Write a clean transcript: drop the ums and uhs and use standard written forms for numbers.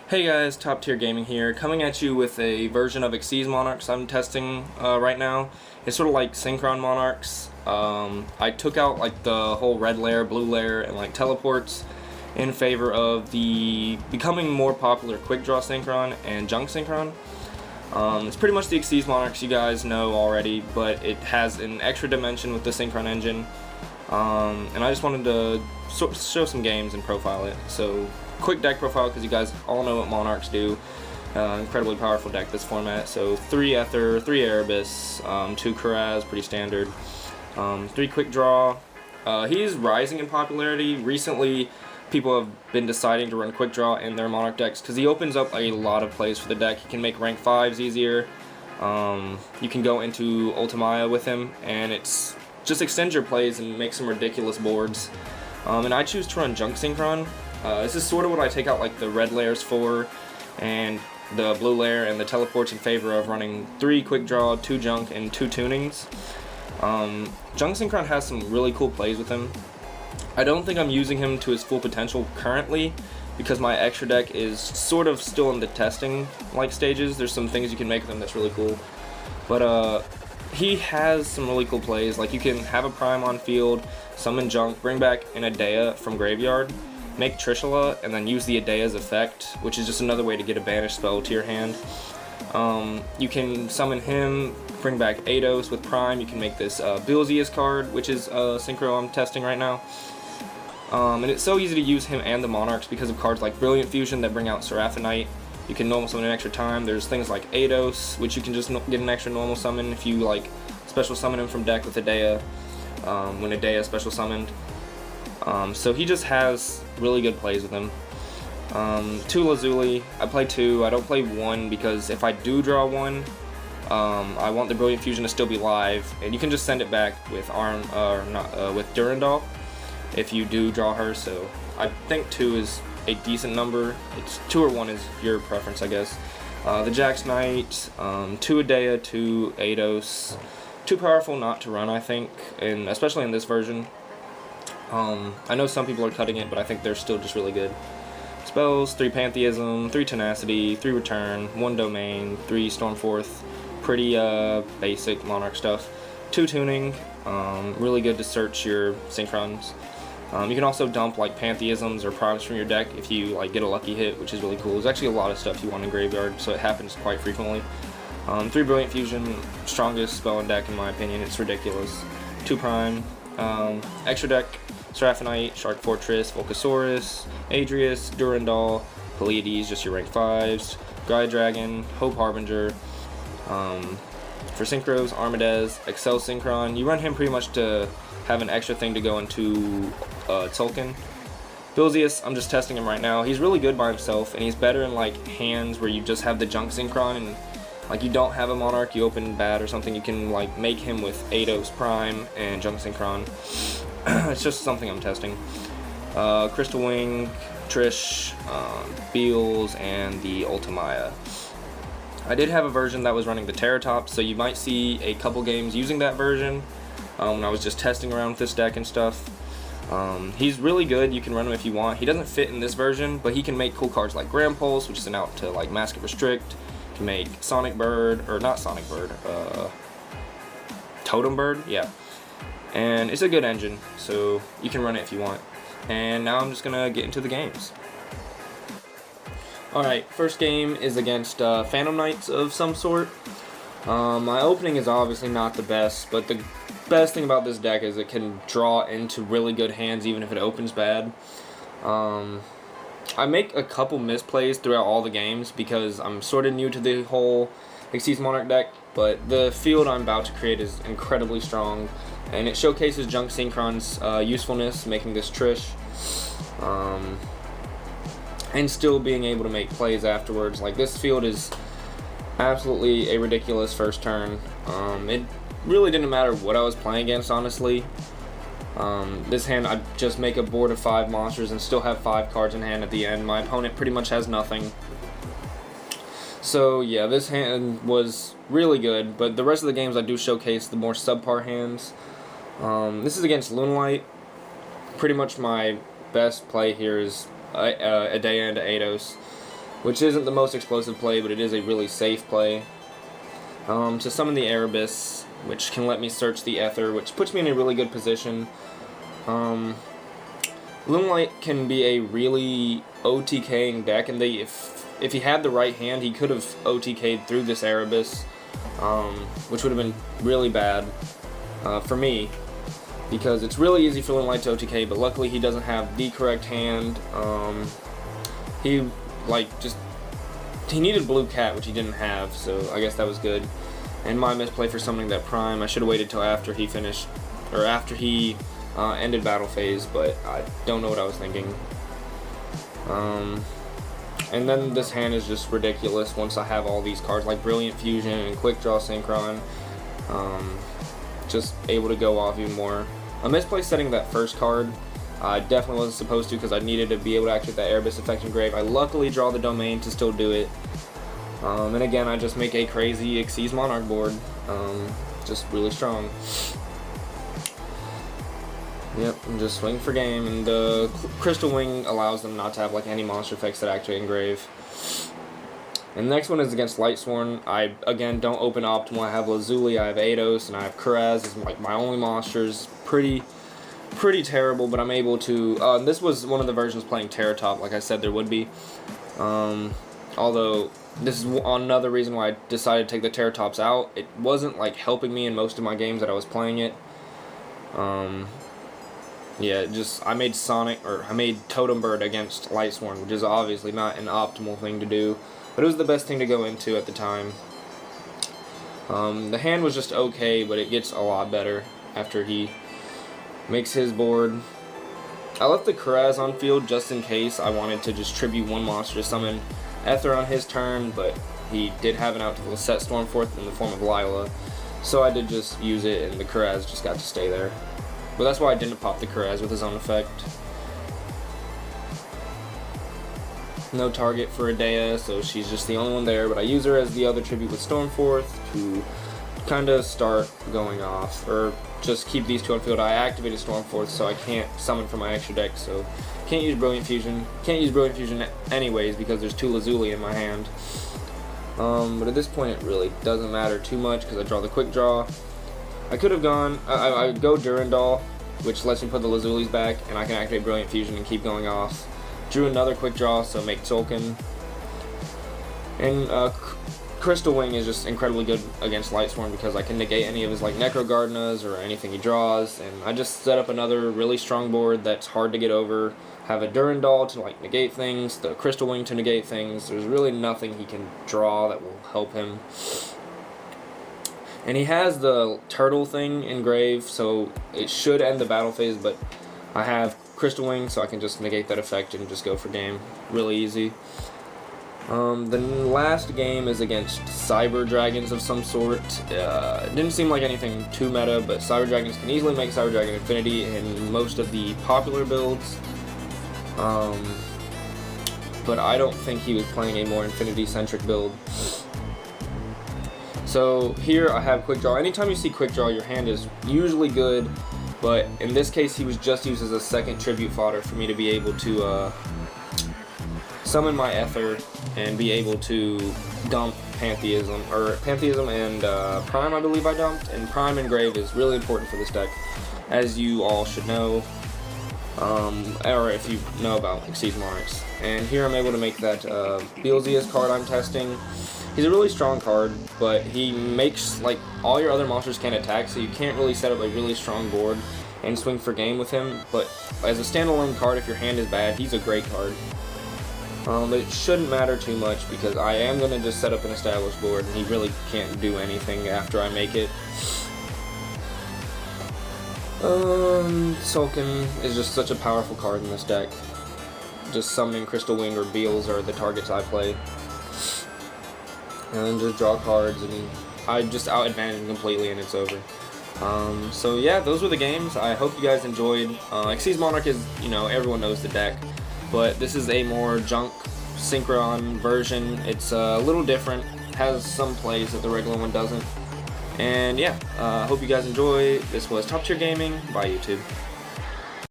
Hey guys, Top Tier Gaming here, coming at you with a version of Xyz Monarchs I'm testing right now. It's sort of like Synchron Monarchs. I took out like the whole red layer, blue layer, and like teleports in favor of the becoming more popular quickdraw Synchron and junk Synchron. It's pretty much the Xyz Monarchs you guys know already, but it has an extra dimension with the Synchron engine. And I just wanted to show some games and profile it. So, quick deck profile, because you guys all know what Monarchs do. Incredibly powerful deck this format. So 3 Ether, 3 Erebus, 2 Kuraz, pretty standard. 3 quick draw. He's rising in popularity. Recently, people have been deciding to run quick draw in their Monarch decks because he opens up a lot of plays for the deck. He can make rank 5s easier. You can go into Ultimaya with him, and it's just extend your plays and make some ridiculous boards. And I choose to run junk Synchron. This is sort of what I take out like the red layers for, and the blue layer and the teleports in favor of running 3 quick draw, 2 junk, and 2 tunings. Junk Synchron has some really cool plays with him. I don't think I'm using him to his full potential currently because my extra deck is sort of still in the testing like stages. There's some things you can make with him that's really cool, but he has some really cool plays. Like you can have a prime on field, summon junk, bring back an Adea from graveyard, make Trishula, and then use the Adea's effect, which is just another way to get a banish spell to your hand. You can summon him, bring back Eidos with prime. You can make this Xyz card, which is Synchro I'm testing right now. And it's so easy to use him and the Monarchs because of cards like Brilliant Fusion that bring out Seraphonite. You can normal summon an extra time. There's things like Eidos, which you can just get an extra normal summon if you like special summon him from deck with Adea, when Adea is special summoned. So he just has really good plays with him. 2 Lazuli, I play 2, I don't play 1 because if I do draw 1, I want the Brilliant Fusion to still be live, and you can just send it back with with Durandal if you do draw her, so I think 2 is a decent number. It's 2 or 1 is your preference, I guess. The Jax Knight, 2 Adea, 2 Eidos, too powerful not to run, I think, and especially in this version. I know some people are cutting it, but I think they're still just really good. Spells, 3 Pantheism, 3 Tenacity, 3 Return, 1 Domain, 3 Stormforth, pretty basic Monarch stuff. 2 Tuning, really good to search your Synchrons. You can also dump like Pantheisms or Primes from your deck if you like get a lucky hit, which is really cool. There's actually a lot of stuff you want in graveyard, so it happens quite frequently. 3 Brilliant Fusion, strongest spell in deck in my opinion. It's ridiculous. 2 Prime, extra deck, Seraphonite, Shark Fortress, Volcasaurus, Adrius, Durandal, Pleiades, just your rank 5s, Gaia Dragon, Hope Harbinger. For Synchros, Armadez, Excel Synchron. You run him pretty much to have an extra thing to go into Tolkien. Xyz, I'm just testing him right now. He's really good by himself, and he's better in like hands where you just have the junk Synchron and like you don't have a Monarch, you open bad or something. You can like make him with Eidos Prime and junk Synchron. It's just something I'm testing. Crystal Wing, Trish, Beals, and the Ultimaya. I did have a version that was running the Terratops, so you might see a couple games using that version when I was just testing around with this deck and stuff. He's really good. You can run him if you want. He doesn't fit in this version, but he can make cool cards like Grand Pulse, which is an out to like Mask of Restrict. He can make Sonic Bird, or not Sonic Bird, Totem Bird, yeah. And it's a good engine, so you can run it if you want. And now I'm just gonna get into the games. Alright, first game is against Phantom Knights of some sort. My opening is obviously not the best, but the best thing about this deck is it can draw into really good hands even if it opens bad. I make a couple misplays throughout all the games because I'm sort of new to the whole Xyz Monarch deck, but the field I'm about to create is incredibly strong, and it showcases Junk Synchron's usefulness, making this Trish, and still being able to make plays afterwards. Like, this field is absolutely a ridiculous first turn. It really didn't matter what I was playing against, honestly. This hand, I just make a board of 5 monsters and still have 5 cards in hand at the end. My opponent pretty much has nothing. So yeah, this hand was really good, but the rest of the games I do showcase the more subpar hands. This is against Lunalight. Pretty much my best play here is Adea into Eidos. which isn't the most explosive play, but it is a really safe play. To summon the Erebus, which can let me search the Ether, which puts me in a really good position. Loomlight can be a really OTKing deck, and if he had the right hand, he could have OTK'd through this Erebus, which would have been really bad for me, because it's really easy for Loomlight to OTK, but luckily he doesn't have the correct hand. He needed Blue Cat, which he didn't have, so I guess that was good. And my misplay for summoning that Prime, I should have waited till after he finished, or after he ended battle phase, but I don't know what I was thinking. And then this hand is just ridiculous once I have all these cards like Brilliant Fusion and Quickdraw Synchron. Just able to go off even more. I misplaced setting that first card. I definitely wasn't supposed to, because I needed to be able to activate that Erebus effect in grave. I luckily draw the domain to still do it. And again, I just make a crazy Xyz Monarch board. Just really strong. Yep, and just swing for game, and the Crystal Wing allows them not to have like any monster effects that activate engrave. And the next one is against Lightsworn. I again don't open optimal. I have Lazuli, I have Eidos, and I have Kuraz as like my only monsters. Pretty terrible, but I'm able to. This was one of the versions playing Terratop, like I said there would be. Although this is another reason why I decided to take the Terratops out. It wasn't like helping me in most of my games that I was playing it. Yeah, I made Totem Bird against Lightsworn, which is obviously not an optimal thing to do, but it was the best thing to go into at the time. The hand was just okay, but it gets a lot better after he makes his board. I left the Kuraz on field just in case I wanted to just tribute one monster to summon Ether on his turn, but he did have an out to set Stormforth in the form of Lila, so I did just use it, and the Kuraz just got to stay there. But that's why I didn't pop the Kuraz with his own effect. No target for Adea, so she's just the only one there, but I use her as the other tribute with Stormforth to kind of start going off, or just keep these two on field. I activated Stormforth, so I can't summon from my extra deck, so can't use Brilliant Fusion. Can't use Brilliant Fusion anyways because there's two Lazuli in my hand. But at this point it really doesn't matter too much because I draw the quick draw. I could have gone, I go Durandal, which lets me put the Lazulis back, and I can activate Brilliant Fusion and keep going off. Drew another quick draw, so make Tzolk'in. And Crystal Wing is just incredibly good against Lightsworn because I can negate any of his like Necrogardenas or anything he draws, and I just set up another really strong board that's hard to get over. Have a Durandal to like negate things, the Crystal Wing to negate things. There's really nothing he can draw that will help him. And he has the turtle thing engraved, so it should end the battle phase, but I have Crystal Wing, so I can just negate that effect and just go for game. Really easy. The last game is against Cyber Dragons of some sort. It didn't seem like anything too meta, but Cyber Dragons can easily make Cyber Dragon Infinity in most of the popular builds. But I don't think he was playing a more Infinity-centric build. So here I have Quick Draw. Anytime you see Quick Draw, your hand is usually good, but in this case he was just used as a second tribute fodder for me to be able to summon my Ether and be able to dump Pantheism and Prime, I believe I dumped, and Prime Engrave is really important for this deck, as you all should know, or if you know about Xyz Monarchs. And here I'm able to make that Beelzeus card I'm testing. He's a really strong card, but he makes, like, all your other monsters can't attack, so you can't really set up a really strong board and swing for game with him. But as a standalone card, if your hand is bad, he's a great card. But it shouldn't matter too much because I am going to just set up an established board, and he really can't do anything after I make it. Tzolk'in is just such a powerful card in this deck. Just summoning Crystal Wing or Beels are the targets I play. And just draw cards, and I just out-advantage him completely, and it's over. So yeah, those were the games. I hope you guys enjoyed. Xyz Monarch is, you know, everyone knows the deck, but this is a more junk Synchron version. It's a little different, has some plays that the regular one doesn't. And yeah, hope you guys enjoy. This was Top Tier Gaming by YouTube.